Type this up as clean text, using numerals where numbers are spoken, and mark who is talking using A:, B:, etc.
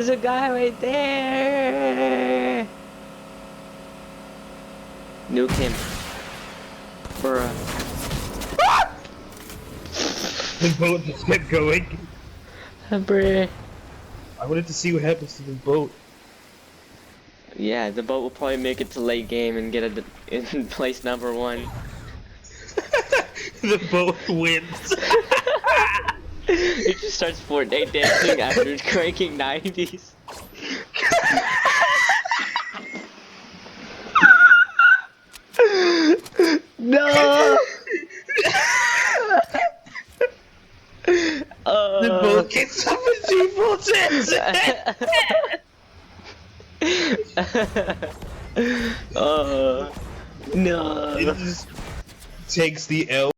A: There's a guy right there! Nuke him. Bruh.
B: The boat just kept going.
A: Bruh.
B: I wanted to see what happens to the boat.
A: Yeah, the boat will probably make it to late game and get in place number 1.
B: The boat wins.
A: It just starts Fortnite dancing after cranking 90s. No!
B: The boat gets up and defaults
A: no.
B: It just takes the L.